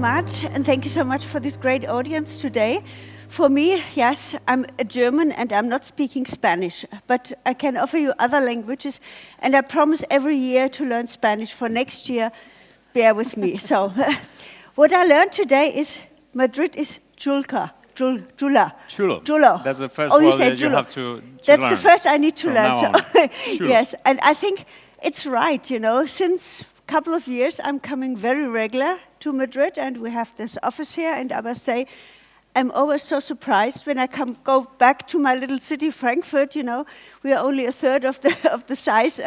much, and thank you so much for this great audience today. For me, yes, I'm a German and I'm not speaking Spanish, but I can offer you other languages, and I promise every year to learn Spanish. For next year, bear with me. So, what I learned today is Madrid is Julka. Jula. Chulo. That's the first word that you have to That's learn. the first I need to learn. So, Chulo. yes, and I think it's right, you know, since a couple of years I'm coming very regular to Madrid, and we have this office here, and I must say, I'm always so surprised when I go back to my little city, Frankfurt, you know, we are only a third of the size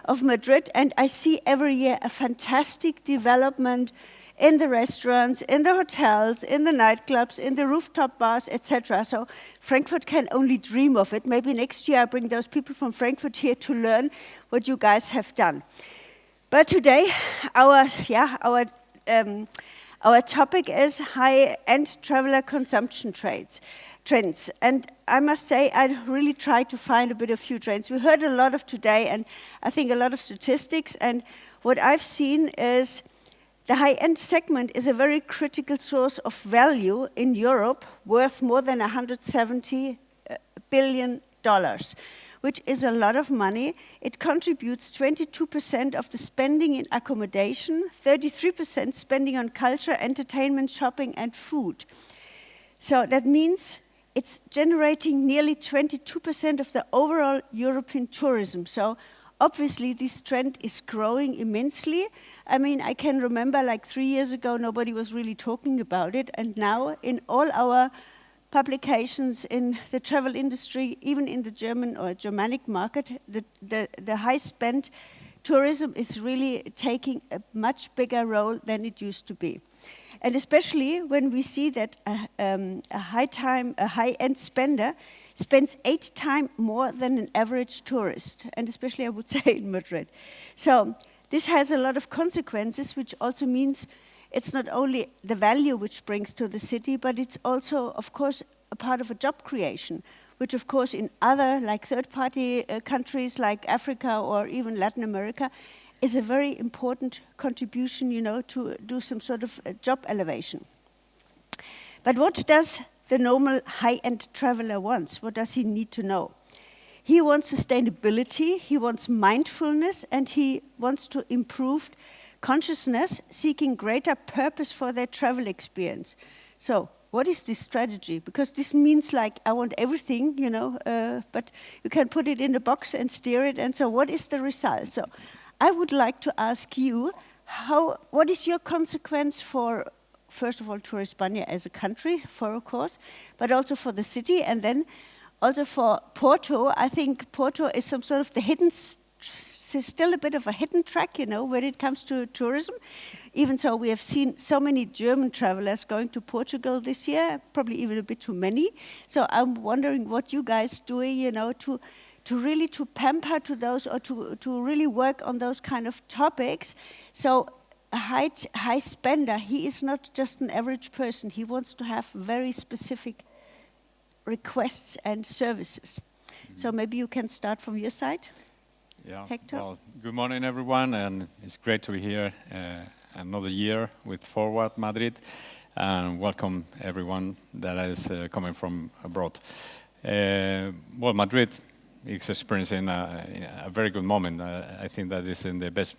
of Madrid, and I see every year a fantastic development in the restaurants, in the hotels, in the nightclubs, in the rooftop bars, etc. So Frankfurt can only dream of it. Maybe next year I bring those people from Frankfurt here to learn what you guys have done. But today, our topic is high-end traveler consumption trends. And I must say, I really tried to find a bit of few trends. We heard a lot of today, and I think a lot of statistics. And what I've seen is the high-end segment is a very critical source of value in Europe, worth more than $170 billion, which is a lot of money. It contributes 22% of the spending in accommodation, 33% spending on culture, entertainment, shopping, and food. So that means it's generating nearly 22% of the overall European tourism. So obviously, this trend is growing immensely. I mean, I can remember like 3 years ago, nobody was really talking about it. And now in all our publications in the travel industry, even in the German or Germanic market, the high-spend tourism is really taking a much bigger role than it used to be. And especially when we see that a high-end spender spends 8 times more than an average tourist, and especially I would say in Madrid. So this has a lot of consequences, which also means it's not only the value which brings to the city, but it's also, of course, a part of a job creation, which of course in other, like third-party countries like Africa or even Latin America, is a very important contribution, you know, to do some sort of job elevation. But what does the normal high-end traveler want? What does he need to know? He wants sustainability, he wants mindfulness, and he wants to improve consciousness, seeking greater purpose for their travel experience. So, what is this strategy? Because this means like, I want everything, you know, but you can put it in a box and steer it, and so what is the result? So, I would like to ask you, what is your consequence for, first of all, Turespaña as a country, of course, but also for the city, and then also for Porto. I think Porto is some sort of the hidden, still a bit of a hidden track, you know, when it comes to tourism. Even so, we have seen so many German travelers going to Portugal this year, probably even a bit too many. So I'm wondering what you guys doing, you know, to really pamper to those, or to really work on those kind of topics. So a high spender, he is not just an average person. He wants to have very specific requests and services. So maybe you can start from your side. Yeah. Héctor? Well, good morning, everyone, and it's great to be here another year with Forward Madrid, and welcome everyone that is coming from abroad. Well, Madrid is experiencing a very good moment. I think that is in the best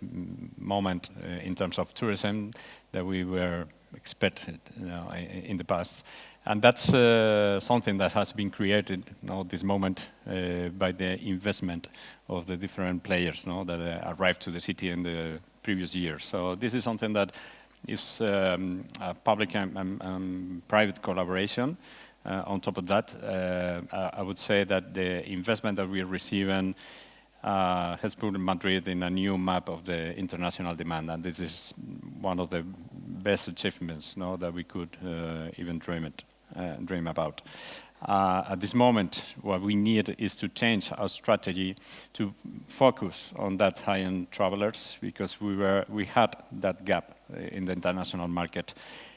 moment in terms of tourism that we were expected, you know, in the past. And that's something that has been created, you know, this moment by the investment of the different players, you know, that arrived to the city in the previous years. So this is something that is a public and private collaboration. On top of that, I would say that the investment that we are receiving has put Madrid in a new map of the international demand, and this is one of the best achievements, you know, that we could even dream about. At this moment, what we need is to change our strategy to focus on that high-end travelers, because we had that gap in the international market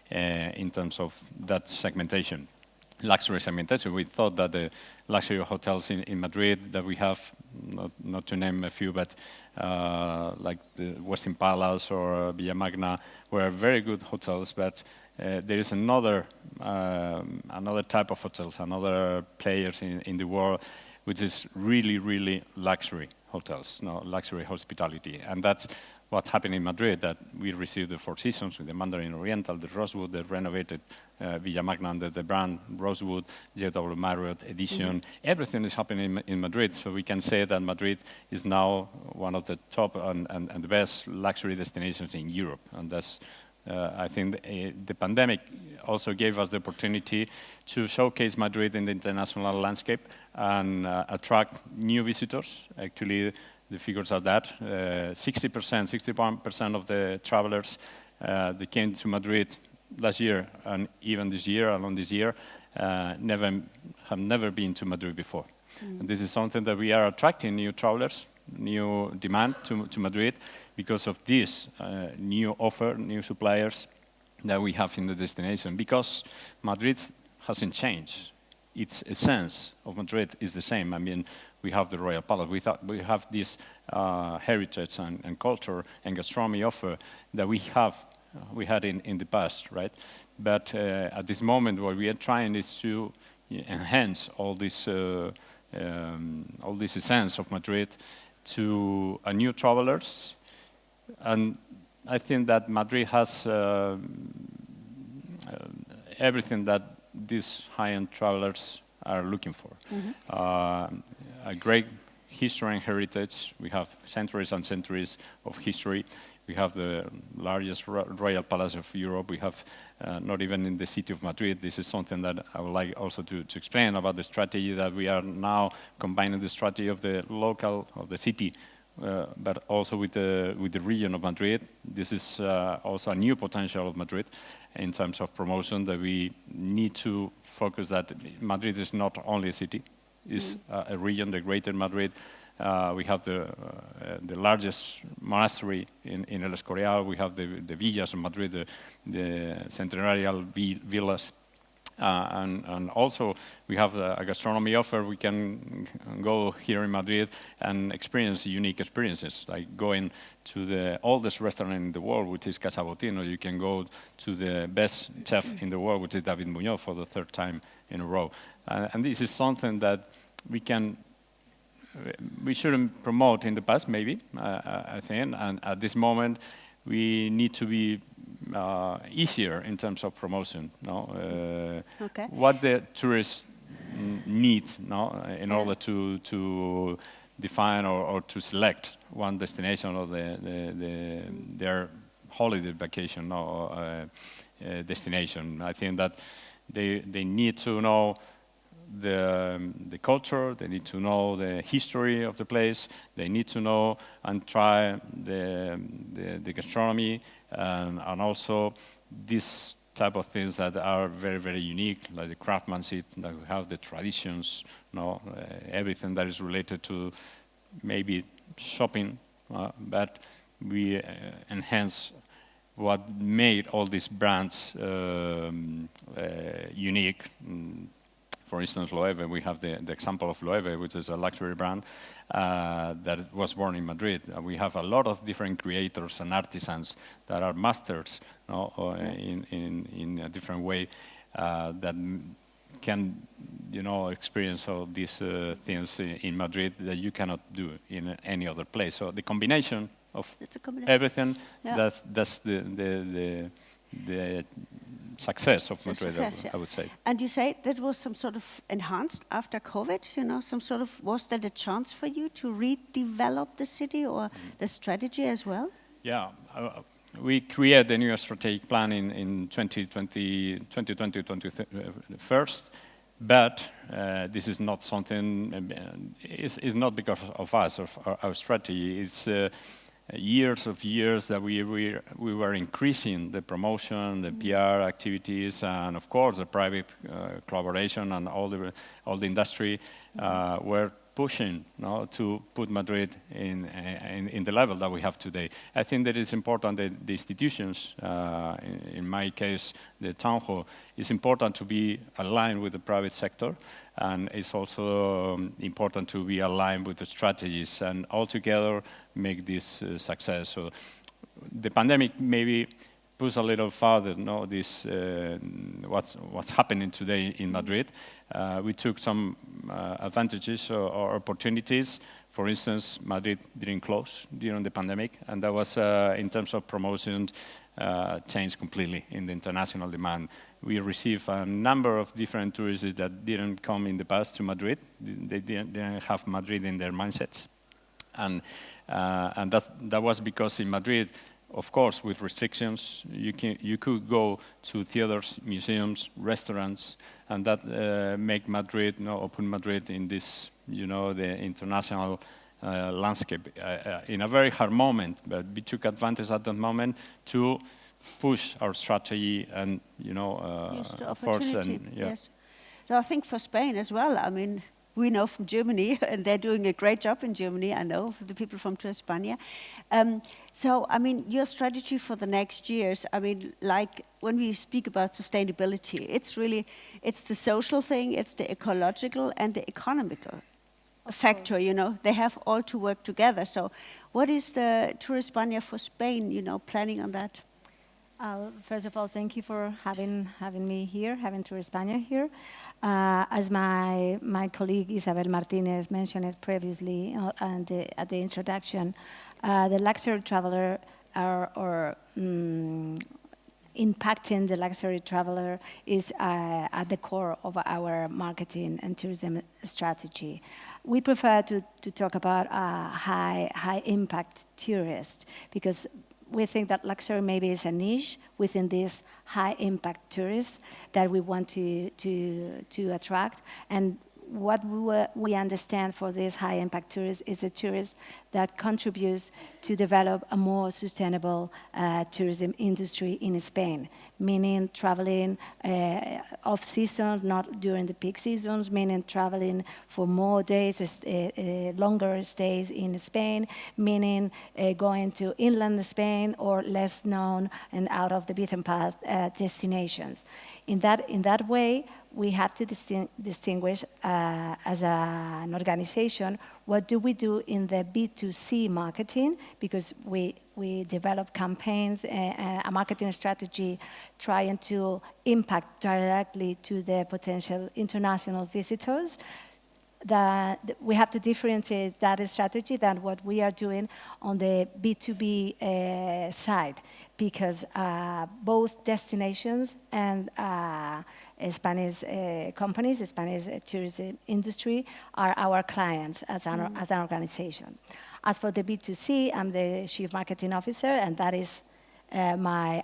in terms of that segmentation. Luxury segmentation. We thought that the luxury hotels in Madrid that we have, not to name a few, but like the Westin Palace or Villa Magna, were very good hotels, but there is another type of hotels, another players in the world, which is really luxury hotels, luxury hospitality, and that's what happened in Madrid. That we received the Four Seasons with the Mandarin Oriental, the Rosewood, the renovated Villa Magna under the brand Rosewood, JW Marriott edition. Everything is happening in Madrid, so we can say that Madrid is now one of the top and the best luxury destinations in Europe, and that's. I think the pandemic also gave us the opportunity to showcase Madrid in the international landscape and attract new visitors. Actually, the figures are that 61% of the travelers that came to Madrid last year and even this year, along this year, have never been to Madrid before. And this is something that we are attracting new travelers, new demand to Madrid because of this new offer, new suppliers that we have in the destination. Because Madrid hasn't changed. Its essence of Madrid is the same. I mean, we have the Royal Palace. We have this heritage and culture and gastronomy offer that we had in the past, right? But at this moment, what we are trying is to enhance all this essence of Madrid to new travelers, and I think that Madrid has everything that these high-end travelers are looking for. A great history and heritage. We have centuries and centuries of history. We have the largest royal palace of Europe. We have not even in the city of Madrid. This is something that I would like also to explain about the strategy that we are now combining the strategy of the local, of the city, but also with the region of Madrid. This is also a new potential of Madrid in terms of promotion, that we need to focus that Madrid is not only a city, it's a region, the Greater Madrid. We have the largest monastery in El Escorial. We have the villas in Madrid, the centenarial villas. And also we have a gastronomy offer. We can go here in Madrid and experience unique experiences, like going to the oldest restaurant in the world, which is Casa Botino. You can go to the best chef in the world, which is David Muñoz, for the third time in a row. And this is something that we shouldn't promote in the past, maybe, I think. And at this moment, we need to be easier in terms of promotion. Okay. What the tourists need in order to define or to select one destination or their holiday vacation or destination. I think that they need to know the culture, they need to know the history of the place, they need to know and try the gastronomy, and also this type of things that are very, very unique, like the craftsmanship, that we have the traditions, everything that is related to maybe shopping, but we enhance what made all these brands unique. For instance, Loewe, we have the example of Loewe, which is a luxury brand that was born in Madrid. We have a lot of different creators and artisans that are masters in a different way that can, experience all these things in Madrid that you cannot do in any other place. So the combination of everything, that's the success of Madrid, I would say. And you say that was some sort of enhanced after COVID, was that a chance for you to redevelop the city or the strategy as well? Yeah, we created the new strategic plan in 2020 first, but this is not something, it's not because of us, of our strategy. It's years that we were increasing the promotion, the PR activities, and of course the private collaboration, and all the industry were pushing to put Madrid in the level that we have today. I think that it's important that the institutions, in my case, the town hall, is important to be aligned with the private sector, and it's also important to be aligned with the strategies, and all together make this success. So the pandemic maybe push a little further, this what's happening today in Madrid. We took some advantages or opportunities. For instance, Madrid didn't close during the pandemic, and that was, in terms of promotion, changed completely in the international demand. We received a number of different tourists that didn't come in the past to Madrid. They didn't have Madrid in their mindsets. And that was because in Madrid, of course, with restrictions, you could go to theaters, museums, restaurants, and that make Madrid, open Madrid in this, the international landscape in a very hard moment. But we took advantage at that moment to push our strategy and, Yes, the force opportunity, and, yeah. yes. So I think for Spain as well, I mean, we know from Germany, and they're doing a great job in Germany, I know, the people from Turespaña. So, I mean, your strategy for the next years, I mean, like when we speak about sustainability, it's the social thing, it's the ecological and the economical factor, they have all to work together. So what is the Turespaña for Spain, planning on that? First of all, thank you for having me here, having Turespaña here. As my colleague Isabel Martinez mentioned it previously at the introduction, the luxury traveler impacting the luxury traveler is at the core of our marketing and tourism strategy. We prefer to talk about high impact tourists because we think that luxury maybe is a niche within these high-impact tourists that we want to attract. And what we understand for these high-impact tourists is a tourist that contributes to develop a more sustainable tourism industry in Spain, meaning traveling off-season, not during the peak seasons, meaning traveling for more days, longer stays in Spain, meaning going to inland Spain or less known and out of the beaten path destinations. In that way, we have to distinguish as an organization what do we do in the B2C marketing, because we develop campaigns, a marketing strategy trying to impact directly to the potential international visitors. That we have to differentiate that strategy than what we are doing on the B2B side, because both destinations and Spanish companies, Spanish tourism industry are our clients as an organization. As for the B2C, I'm the Chief Marketing Officer, and that is my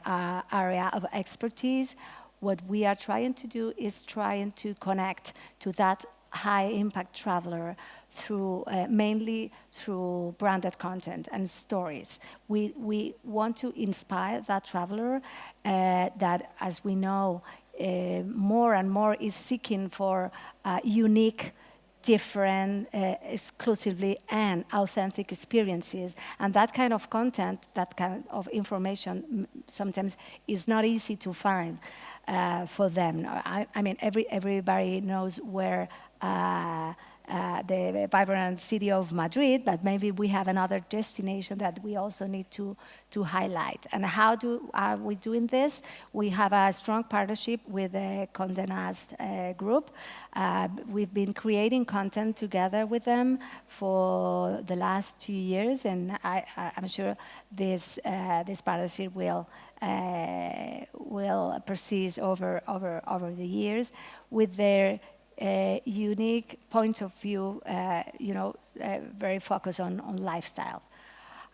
area of expertise. What we are trying to do is trying to connect to that high-impact traveler through mainly through branded content and stories. We want to inspire that traveler that, as we know, more and more is seeking for unique, different, exclusively and authentic experiences. And that kind of content, that kind of information sometimes is not easy to find for them. I mean, everybody knows where the vibrant city of Madrid, but maybe we have another destination that we also need to highlight. And how are we doing this? We have a strong partnership with the Condé Nast group. We've been creating content together with them for the last 2 years, and I'm sure this partnership will persist over the years with their unique point of view, very focused on lifestyle.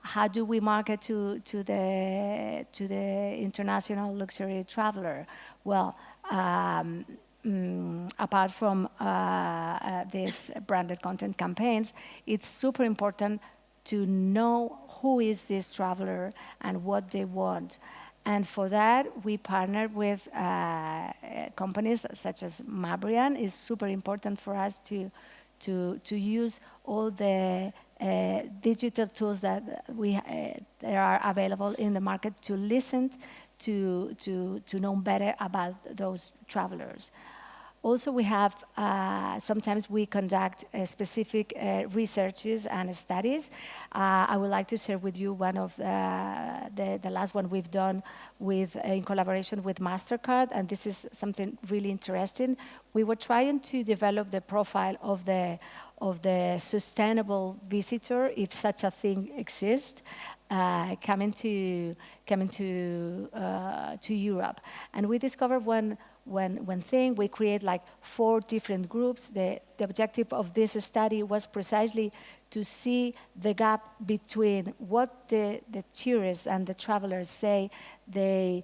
How do we market to the international luxury traveler? Well, apart from these branded content campaigns, it's super important to know who is this traveler and what they want. And for that, we partner with companies such as Mabrian. It's super important for us to use all the digital tools that are available in the market to listen to know better about those travelers. Also, we have, sometimes we conduct specific researches and studies. I would like to share with you one of the last one we've done in collaboration with MasterCard, and this is something really interesting. We were trying to develop the profile of the sustainable visitor, if such a thing exists, coming to Europe. And we discovered one thing. We create like 4 different groups. The objective of this study was precisely to see the gap between what the tourists and the travelers say they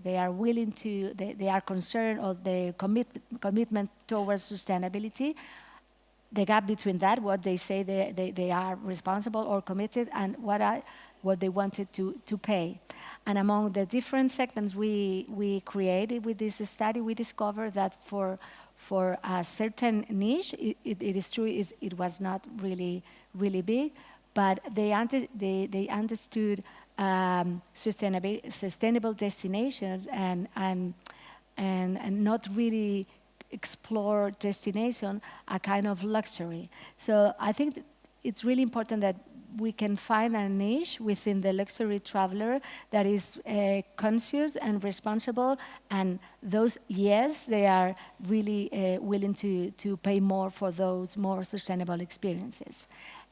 are willing to, they are concerned, or their commitment towards sustainability, the gap between that, what they say they are responsible or committed, and what they wanted to pay. And among the different segments we created with this study, we discovered that for a certain niche, it is true, it was not really big, but they understood sustainable destinations and not really explore destination, a kind of luxury. So I think it's really important that we can find a niche within the luxury traveler that is conscious and responsible, and those, yes, they are really willing to pay more for those more sustainable experiences.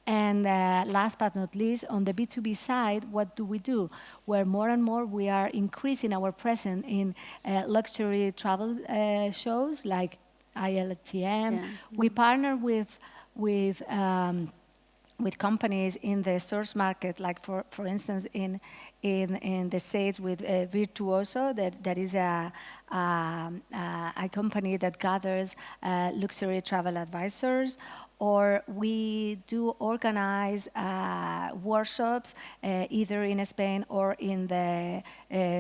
And last but not least, on the B2B side, what do? Where more and more we are increasing our presence in luxury travel shows like ILTM. Yeah. We partner with companies in the source market, like for instance in the States with Virtuoso, that is a company that gathers luxury travel advisors. Or we do organize workshops either in Spain or in the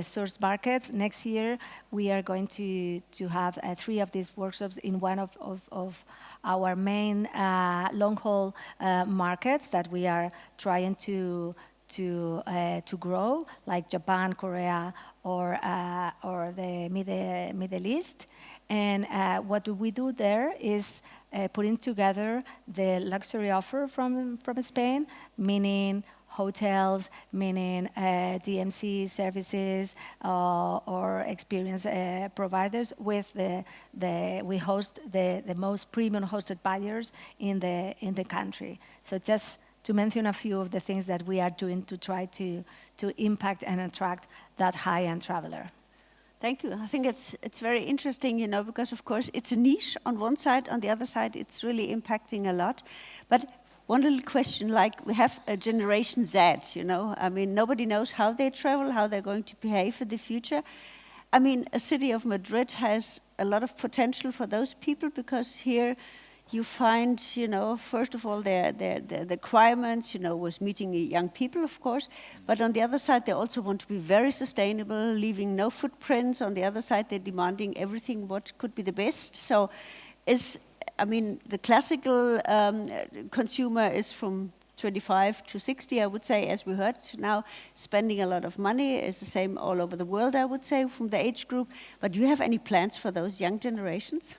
source markets. Next year we are going to have 3 of these workshops in one of our main long-haul markets that we are trying to grow, like Japan, Korea, or the Middle East. And what we do there is putting together the luxury offer from Spain, meaning hotels, meaning DMC services or experience providers. With we host the most premium hosted buyers in the country. So just to mention a few of the things that we are doing to try to impact and attract that high-end traveler. Thank you. I think it's very interesting, you know, because of course it's a niche on one side, on the other side it's really impacting a lot. But one little question, like we have a Generation Z, you know, I mean, nobody knows how they travel, how they're going to behave in the future. I mean, a city of Madrid has a lot of potential for those people, because here you find, you know, first of all, the requirements, you know, was meeting young people, of course, but on the other side, they also want to be very sustainable, leaving no footprints. On the other side, they're demanding everything what could be the best. So I mean, the classical consumer is from 25 to 60, I would say, as we heard now, spending a lot of money. Is the same all over the world, I would say, from the age group. But do you have any plans for those young generations?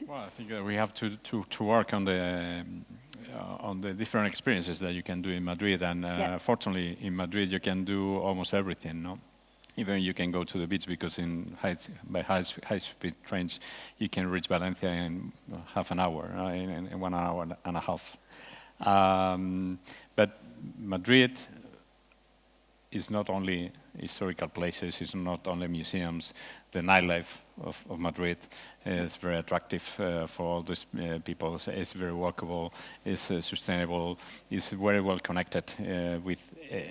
Well, I think we have to work on the different experiences that you can do in Madrid, and fortunately in Madrid you can do almost everything. No, even you can go to the beach, because by high-speed trains you can reach Valencia in half an hour, in 1 hour and a half. But Madrid is not only historical places, it's not only museums. The nightlife of Madrid is very attractive for all these people. It's very walkable, it's sustainable, it's very well connected with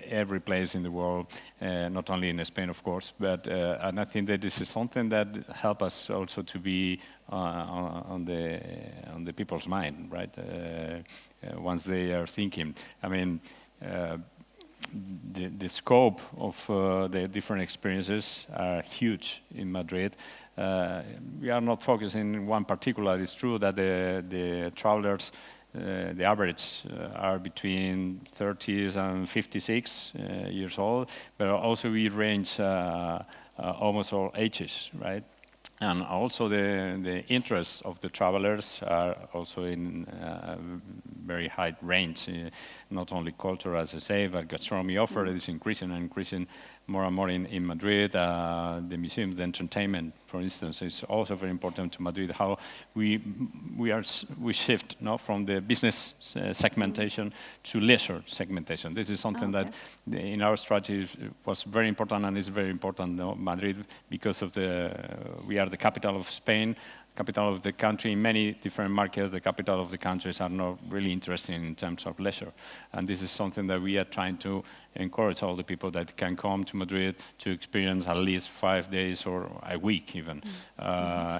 every place in the world, not only in Spain, of course, but and I think that this is something that helps us also to be on the people's mind, right? Once they are thinking. I mean, the scope of the different experiences are huge in Madrid. We are not focusing on one particular. It's true that the travelers, the average are between 30s and 56 years old, but also we range almost all ages, right? And also the interests of the travelers are also in very high range. Not only culture, as I say, but gastronomy offer is increasing and increasing more and more in Madrid. The museums, the entertainment, for instance, is also very important to Madrid. How we shift from the business segmentation to leisure segmentation. This is something that in our strategy was very important and is very important. Madrid, because of we are the capital of Spain, capital of the country. In many different markets, the capital of the countries are not really interested in terms of leisure. And this is something that we are trying to encourage all the people that can come to Madrid to experience at least 5 days or a week even.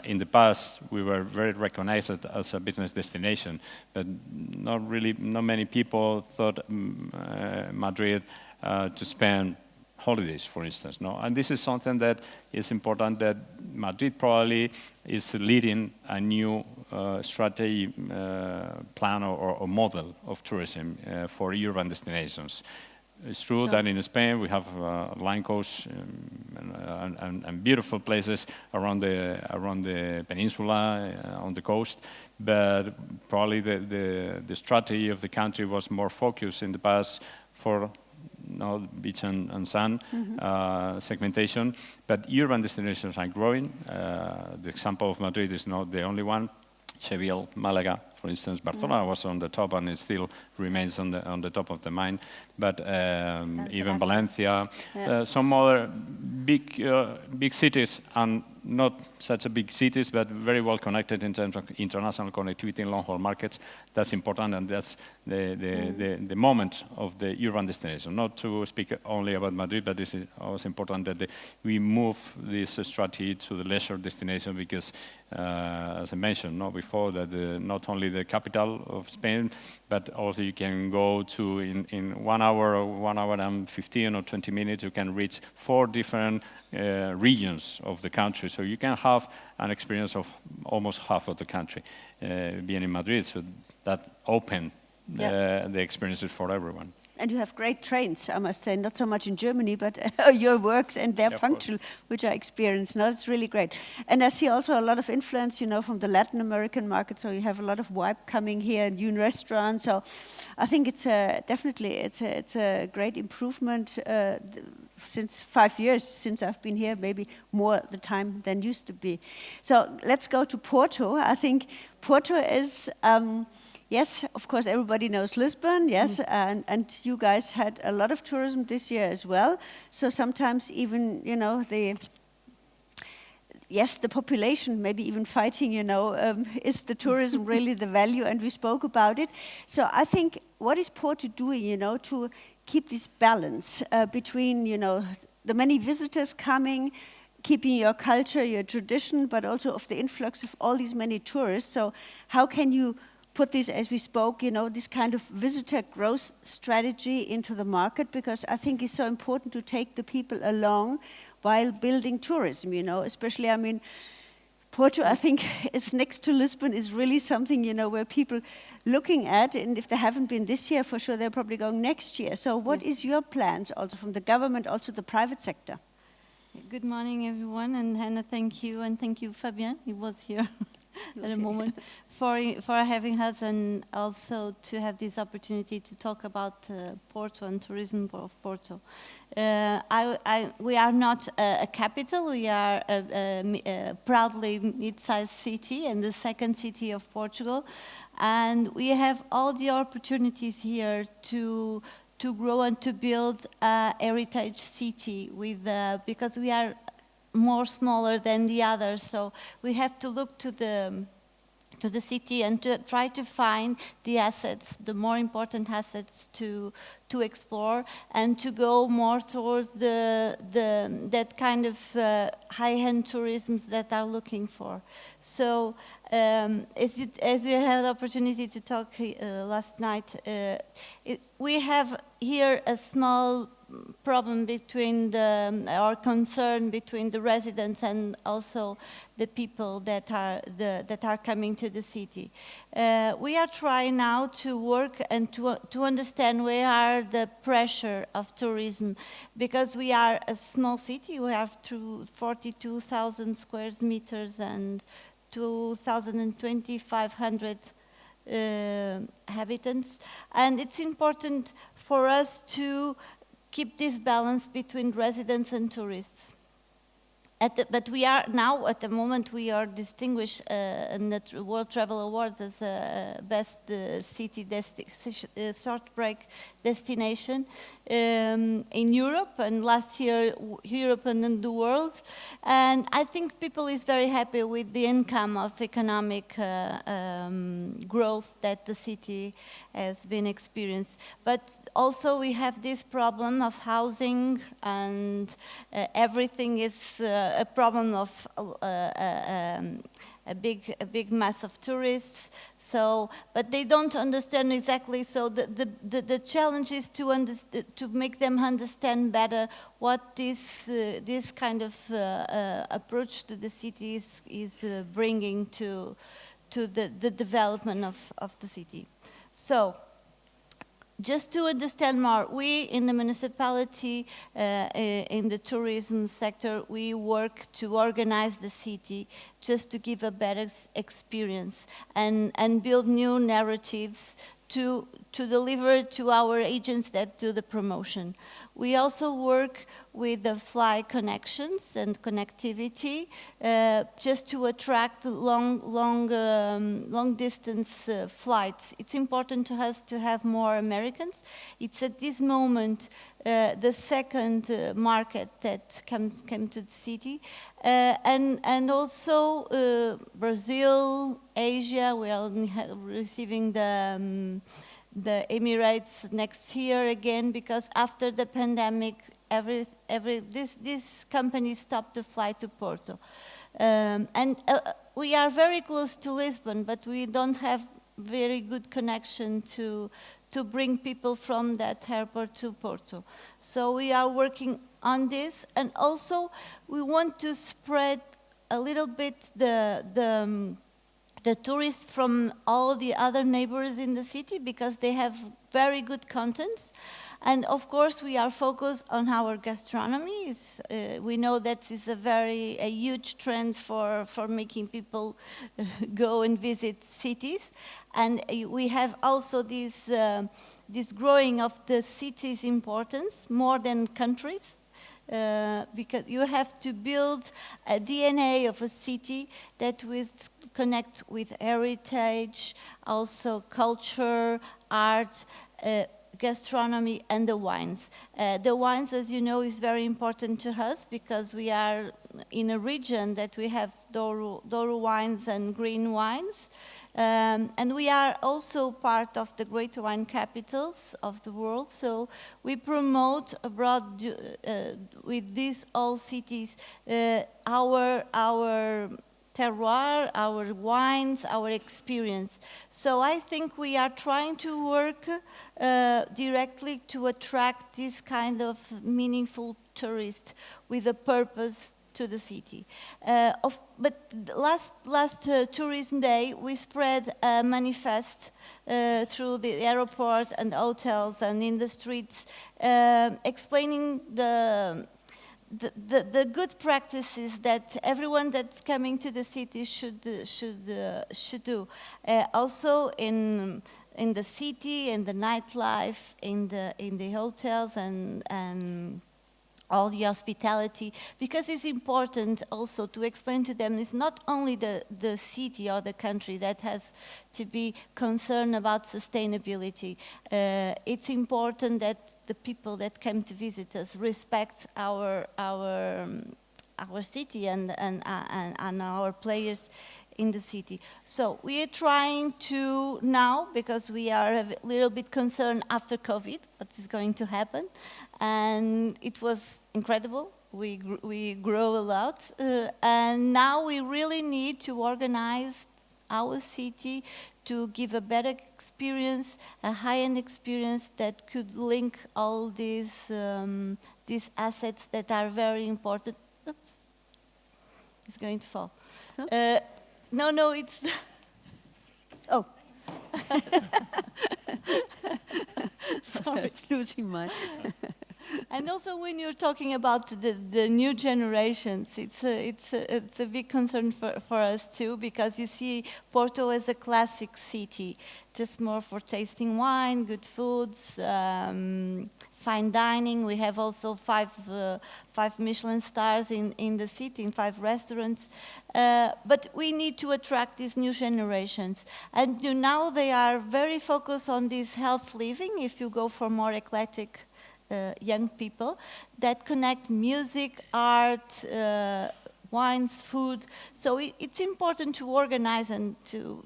In the past, we were very recognized as a business destination, but not many people thought Madrid to spend holidays, for instance. No? And this is something that is important, that Madrid probably is leading a new strategy plan or model of tourism for urban destinations. It's true that in Spain we have line coasts and beautiful places around the peninsula, on the coast, but probably the strategy of the country was more focused in the past for beach and sun segmentation, but urban destinations are growing. The example of Madrid is not the only one. Seville, Malaga, for instance, Barcelona was on the top and it still remains on the top of the mind. But even Valencia, some other big cities, and not such a big cities, but very well connected in terms of international connectivity in long-haul markets. That's important, and that's the moment of the urban destination. Not to speak only about Madrid, but this is also important that we move this strategy to the leisure destination because, as I mentioned before, that not only the capital of Spain, but also you can go to in 1 hour or 1 hour and 15 or 20 minutes, you can reach 4 different regions of the country. So you can have an experience of almost half of the country being in Madrid. So that opened the experiences for everyone. And you have great trains, I must say, not so much in Germany, but your works and their function, which I experienced. No, it's really great. And I see also a lot of influence, from the Latin American market. So you have a lot of vibe coming here and new restaurants. So I think it's it's a great improvement since 5 years since I've been here, maybe more the time than used to be. So let's go to Porto. I think Porto is. Yes, of course, everybody knows Lisbon, yes, and you guys had a lot of tourism this year as well. So sometimes even, the population maybe even fighting, is the tourism really the value? And we spoke about it. So I think, what is Porto doing, to keep this balance between, the many visitors coming, keeping your culture, your tradition, but also of the influx of all these many tourists. So how can you put this, as we spoke, this kind of visitor growth strategy into the market? Because I think it's so important to take the people along while building tourism, especially, Porto, I think, is next to Lisbon, is really something, where people looking at, and if they haven't been this year, for sure, they're probably going next year. So what is your plans also from the government, also the private sector? Good morning, everyone, and Hanna, thank you, and thank you, Fabian, he was here. At a moment for having us, and also to have this opportunity to talk about Porto and tourism of Porto. We are not a capital, we are a proudly mid-sized city and the second city of Portugal, and we have all the opportunities here to grow and to build a heritage city because we are more smaller than the others, so we have to look to the city and to try to find the assets, the more important assets to explore and to go more toward that kind of high-end tourism that are looking for. So as we had the opportunity to talk last night, we have here a small problem between or concern between the residents and also the people that are coming to the city. We are trying now to work and to understand where are the pressure of tourism, because we are a small city. We have 42,000 square meters and 2,500 habitants, and it's important for us to keep this balance between residents and tourists. But we are now, at the moment, we are distinguished in the World Travel Awards as best city short break destination in Europe, and last year Europe and in the world. And I think people is very happy with the income of economic growth that the city has been experienced. But also we have this problem of housing, and everything is a problem of a big mass of tourists. So, but they don't understand exactly. So the challenge is to make them understand better what this kind of approach to the city is bringing to the development of the city. So, just to understand more, we in the municipality, in the tourism sector, we work to organize the city just to give a better experience and build new narratives to deliver to our agents that do the promotion. We also work with the fly connections and connectivity just to attract long distance flights. It's important to us to have more Americans. It's at this moment the second market that came to the city, and also Brazil, Asia. We are receiving the Emirates next year again, because after the pandemic, this company stopped to fly to Porto, and we are very close to Lisbon, but we don't have very good connection to bring people from that airport to Porto. So we are working on this, and also we want to spread a little bit the tourists from all the other neighbors in the city, because they have very good contents. And of course, we are focused on our gastronomy. We know that is a huge trend for making people go and visit cities. And we have also this growing of the city's importance more than countries. Because you have to build a DNA of a city that will connect with heritage, also culture, art, gastronomy, and the wines. The wines, as you know, is very important to us, because we are in a region that we have Douro wines and green wines. And we are also part of the great wine capitals of the world, so we promote abroad with these all cities our terroir, our wines, our experience. So I think we are trying to work directly to attract this kind of meaningful tourist with a purpose to the city. But last tourism day, we spread a manifest through the airport and hotels and in the streets, explaining the good practices that everyone that's coming to the city should do. Also in the city, in the nightlife, in the hotels and all the hospitality, because it's important also to explain to them it's not only the city or the country that has to be concerned about sustainability. It's important that the people that come to visit us respect our city and our players in the city. So we are trying to now, because we are a little bit concerned after COVID, what is going to happen. And it was incredible. We grow a lot. And now we really need to organize our city to give a better experience, a high-end experience that could link all these assets that are very important. Oops, it's going to fall. Huh? No, it's... Oh. Sorry. I was losing mine. And also, when you're talking about the new generations, it's a big concern for us too, because you see Porto as a classic city, just more for tasting wine, good foods, fine dining. We have also five Michelin stars in the city, in 5 restaurants. But we need to attract these new generations. And now they are very focused on this health living, if you go for more eclectic young people that connect music, art, wines, food. So it's important to organize and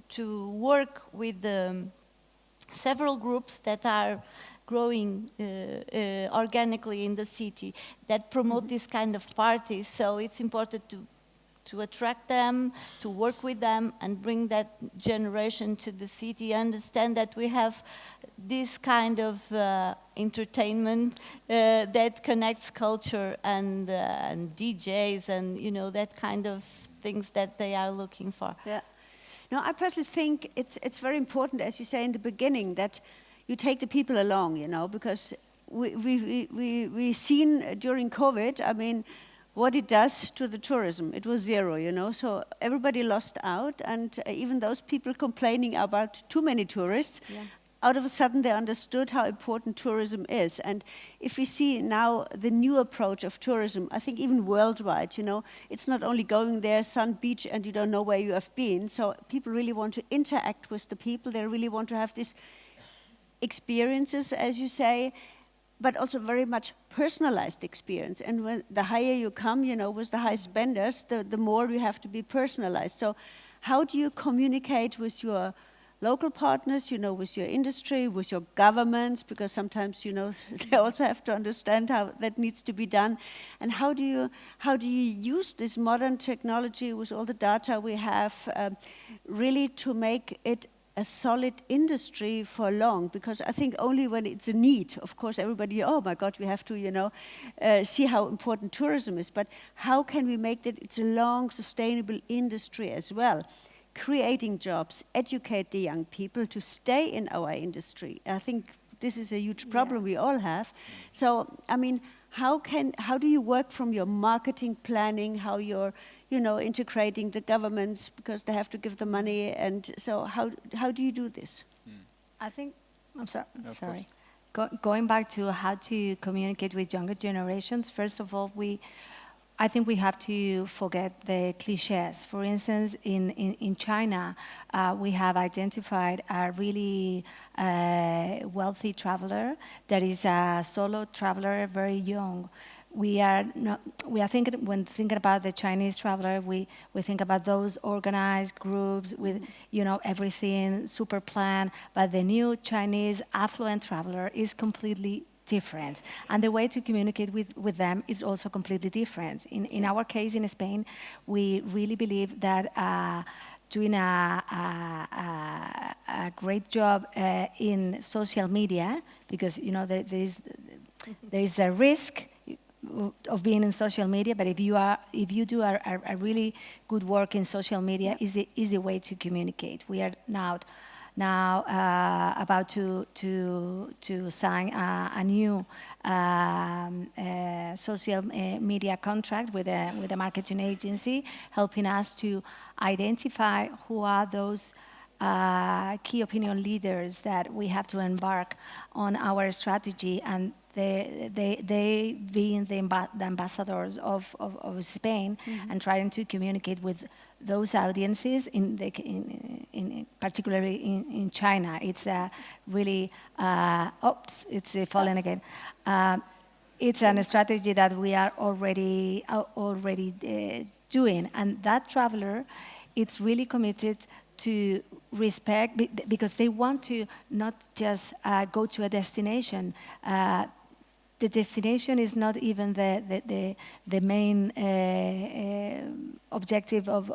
to work with several groups that are growing organically in the city that promote this kind of parties. So it's important to attract them, to work with them, and bring that generation to the city. Understand that we have this kind of entertainment that connects culture and DJs and that kind of things that they are looking for. Yeah. No, I personally think it's very important, as you say in the beginning, that you take the people along, because we've seen during COVID, I mean, what it does to the tourism. It was 0, so everybody lost out, and even those people complaining about too many tourists, out of a sudden they understood how important tourism is. And if we see now the new approach of tourism, I think even worldwide, it's not only going there, sun, beach, and you don't know where you have been. So people really want to interact with the people. They really want to have these experiences, as you say, but also very much personalized experience. And when the higher you come, with the high spenders, the more you have to be personalized. So how do you communicate with your local partners, with your industry, with your governments, because sometimes, they also have to understand how that needs to be done. And how do you use this modern technology with all the data we have really to make it a solid industry for long? Because I think only when it's a need, of course, everybody, oh my God, we have to, see how important tourism is. But how can we make that it's a long, sustainable industry as well? Creating jobs, educate the young people to stay in our industry. I think this is a huge problem we all have. So, I mean, how do you work from your marketing planning, how you're, integrating the governments because they have to give the money, and so how do you do this? I think, sorry. Going back to how to communicate with younger generations, first of all, I think we have to forget the cliches. For instance, in China, we have identified a really wealthy traveler that is a solo traveler, very young. When thinking about the Chinese traveler, we think about those organized groups with everything super planned. But the new Chinese affluent traveler is completely different, and the way to communicate with them is also completely different. In our case in Spain, we really believe that doing a great job in social media, because there is a risk of being in social media, but if you do a really good work in social media, is a way to communicate. We are now about to sign a new social media contract with a marketing agency, helping us to identify who are those key opinion leaders that we have to embark on our strategy, and they being the ambassadors of Spain, and trying to communicate with those audiences, particularly in China. It's really, it's falling again. It's a strategy that we are already doing, and that traveler, it's really committed to respect, because they want to not just go to a destination. the destination is not even the main objective of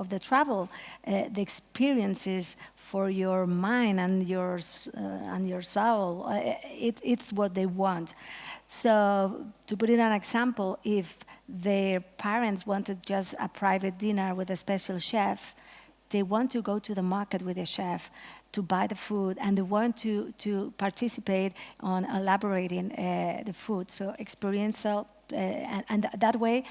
the travel. The experiences for your mind and your soul, it's what they want. So to put it an example, if their parents wanted just a private dinner with a special chef, they want to go to the market with a chef to buy the food, and they want to participate on elaborating the food. So experiential, and that way,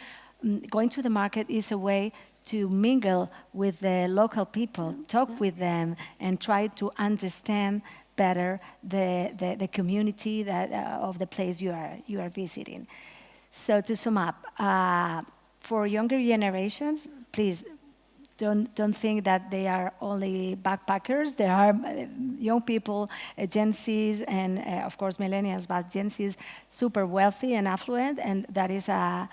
going to the market is a way to mingle with the local people, talk with them, and try to understand better the community of the place you are visiting. So to sum up, for younger generations, please don't think that they are only backpackers. There are young people, Gen Zs, and of course millennials, but Gen Zs, super wealthy and affluent, and that is a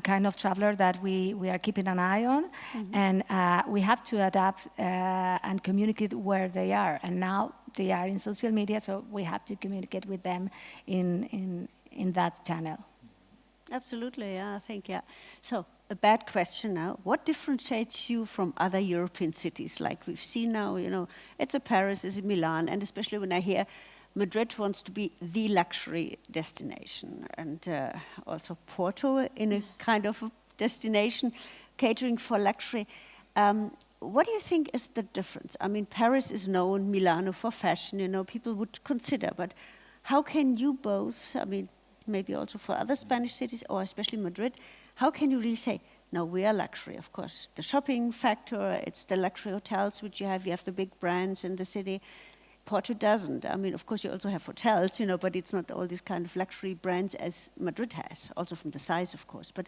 kind of traveler that we are keeping an eye on, and we have to adapt and communicate where they are. And now they are in social media, so we have to communicate with them in that channel. Absolutely, yeah, I think, yeah. So, a bad question now. What differentiates you from other European cities? Like we've seen now, you know, it's a Paris, it's a Milan, and especially when I hear Madrid wants to be the luxury destination, and also Porto in a kind of a destination catering for luxury. What do you think is the difference? I mean, Paris is known, Milano for fashion, you know, people would consider, but how can you both, I mean, maybe also for other Spanish cities, or especially Madrid, how can you really say, no, we are luxury, of course. The shopping factor, it's the luxury hotels which you have the big brands in the city. Porto doesn't. I mean, of course, you also have hotels, you know, but it's not all these kind of luxury brands as Madrid has, also from the size, of course. But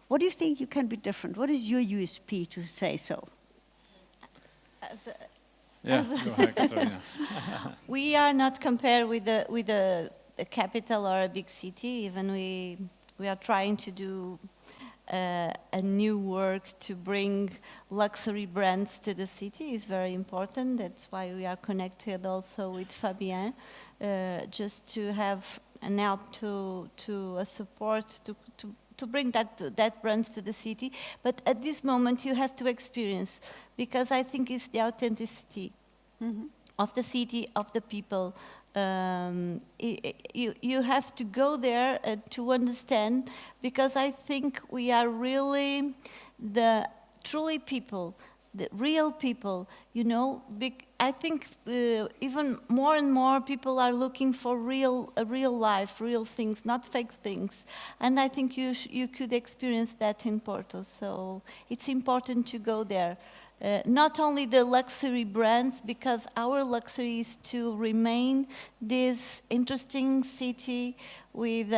what do you think you can be different? What is your USP to say so? Yeah, go ahead, Catarina. We are not compared with a capital or a big city. Even we are trying to do a new work to bring luxury brands to the city. Is very important. That's why we are connected also with Fabien, just to have an help to a support to bring that brands to the city. But at this moment you have to experience, because I think it's the authenticity of the city, of the people. You have to go there to understand, because I think we are really the truly people, the real people, you know. I think even more and more people are looking for a real life, real things, not fake things. And I think you could experience that in Porto. So it's important to go there. Not only the luxury brands, because our luxury is to remain this interesting city with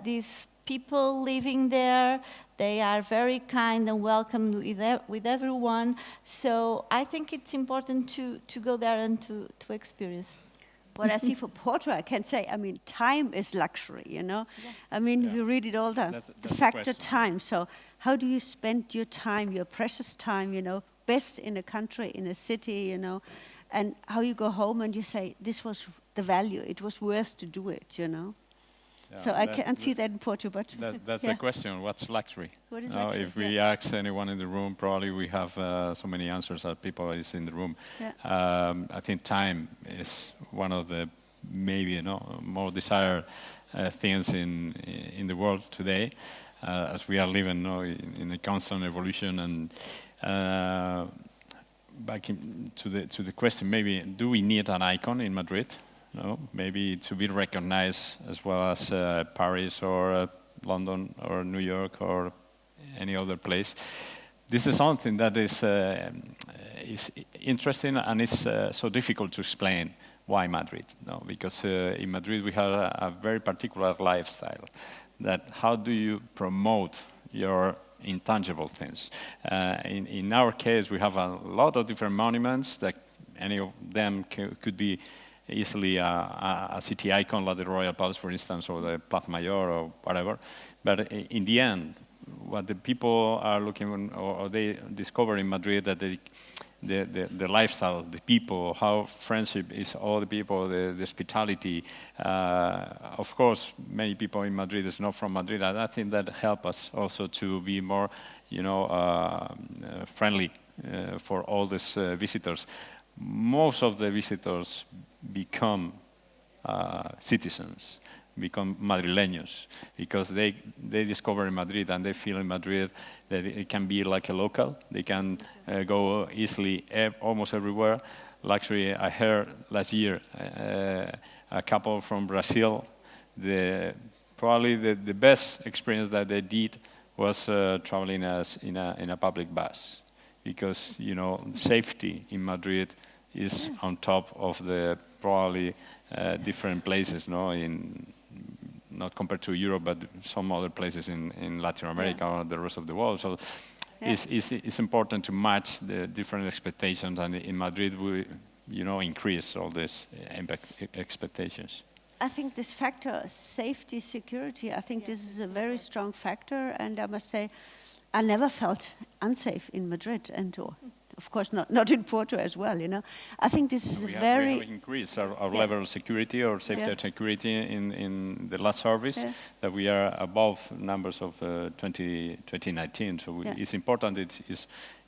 these people living there. They are very kind and welcome with everyone. So I think it's important to go there and to experience. What I see for Porto, I can say, I mean, time is luxury, you know. Yeah. I mean, you read it all down. That's the factor time. So how do you spend your time, your precious time, you know, best in a country, in a city, you know, and how you go home and you say, this was the value, it was worth to do it, you know. Yeah, so I can't see that in Porto, but... That's the question, what's luxury? What is luxury? If we ask anyone in the room, probably we have so many answers as people is in the room. Yeah. I think time is one of the maybe, you know, more desired things in the world today, as we are living, you know, in a constant evolution. And back to the question, maybe do we need an icon in Madrid? No, maybe to be recognized as well as Paris or London or New York or any other place. This is something that is interesting, and it's so difficult to explain why Madrid. No, because in Madrid we have a very particular lifestyle. That how do you promote your intangible things? In our case, we have a lot of different monuments that any of them could be easily a city icon, like the Royal Palace, for instance, or the Plaza Mayor, or whatever. But in the end, what the people are looking, or they discover in Madrid, that the lifestyle, the people, how friendship is all the people, the hospitality. Of course, many people in Madrid is not from Madrid, and I think that help us also to be more, friendly for all these visitors. Most of the visitors become citizens, become Madrileños, because they discover in Madrid and they feel in Madrid that it can be like a local. They can go easily almost everywhere. Actually, I heard last year a couple from Brazil, probably the best experience that they did was traveling in a public bus, because safety in Madrid is on top of the probably different places, not compared to Europe, but some other places in Latin America or the rest of the world. So it's important to match the different expectations, and in Madrid we, increase all these expectations. I think this factor, safety, security, I think this is a very strong factor, and I must say, I never felt unsafe in Madrid, and of course not in Porto as well. I think this is we very. We have increased our level of security or safety and security in the last service, that we are above numbers of 2019. So it's important.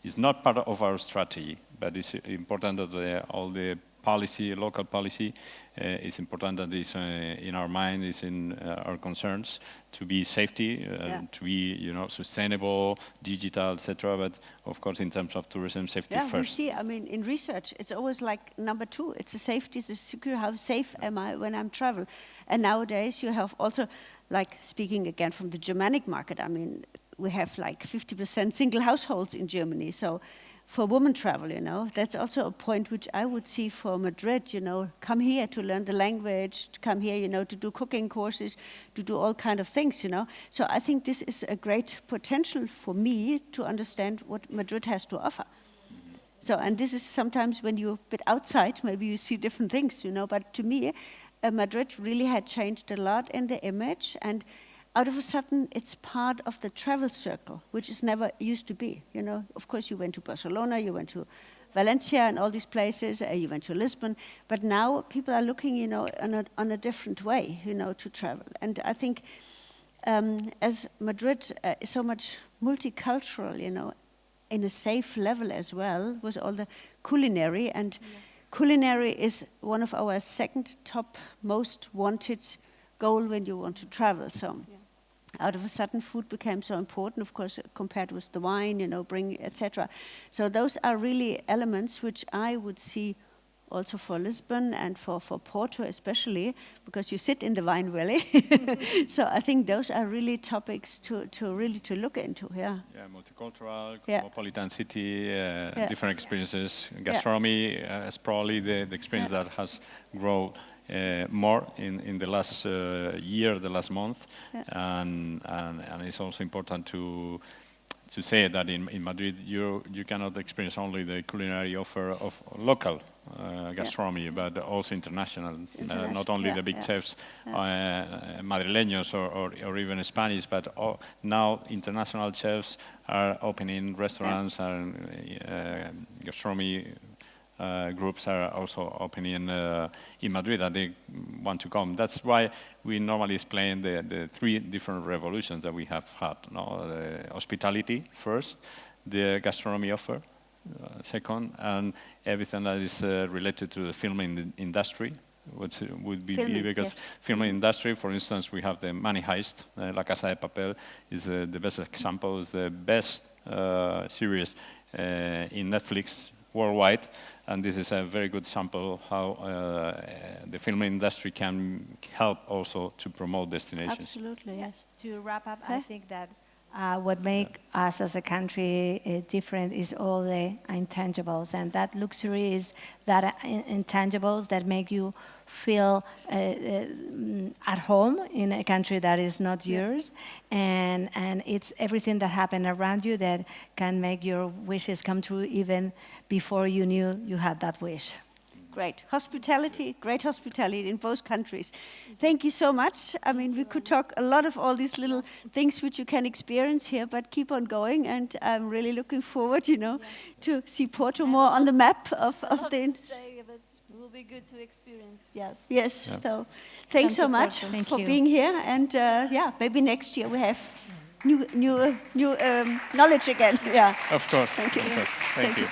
It's not part of our strategy, but it's important that all the policy, local policy, it's important that it's in our mind, it's in our concerns to be safety, to be sustainable, digital, etc. But of course, in terms of tourism, safety first. We see. I mean, in research, it's always like number 2. It's the safety, the security. How safe am I when I'm traveling? And nowadays, you have also, like speaking again from the Germanic market. I mean, we have like 50% single households in Germany. So for women travel, that's also a point which I would see for Madrid, come here to learn the language, to come here, to do cooking courses, to do all kind of things, So I think this is a great potential for me to understand what Madrid has to offer. So, and this is sometimes when you're a bit outside, maybe you see different things, but to me, Madrid really had changed a lot in the image, and out of a sudden, it's part of the travel circle, which is never used to be. Of course, you went to Barcelona, you went to Valencia, and all these places. You went to Lisbon, but now people are looking, on a different way, to travel. And I think, as Madrid is so much multicultural, in a safe level as well, with all the culinary, and culinary is one of our second top most wanted goal when you want to travel. So. Out of a sudden, food became so important, of course, compared with the wine, bring, etc. So those are really elements which I would see also for Lisbon and for Porto especially, because you sit in the wine valley. So I think those are really topics to look into. Yeah, multicultural, cosmopolitan city, different experiences. Gastronomy is probably the experience that has grown more in the last year, the last month, and it's also important to say that in Madrid you cannot experience only the culinary offer of local gastronomy, but also international. Not only the big chefs, Madrileños or even Spanish, but now international chefs are opening restaurants and gastronomy. Groups are also opening in Madrid, and they want to come. That's why we normally explain the 3 different revolutions that we have had. The hospitality first, the gastronomy offer second, and everything that is related to the film industry, which would be because film industry, for instance, we have the money heist. La Casa de Papel is the best example, is the best series in Netflix worldwide, and this is a very good example how the film industry can help also to promote destinations. Absolutely, yes. To wrap up, I think that what makes us as a country different is all the intangibles, and that luxury is that intangibles that make you feel at home in a country that is not yours, and it's everything that happened around you that can make your wishes come true even before you knew you had that wish. great. Hospitality, great hospitality in both countries. Thank you so much. I mean, we could talk a lot of all these little things which you can experience here, but keep on going, and I'm really looking forward, you know, to see Porto more on the map of the... It will be good to experience, yes. Yes, so thanks so much for being here, and yeah, maybe next year we have new knowledge again. Yeah. Of course. Thank you. Of course. Thank you.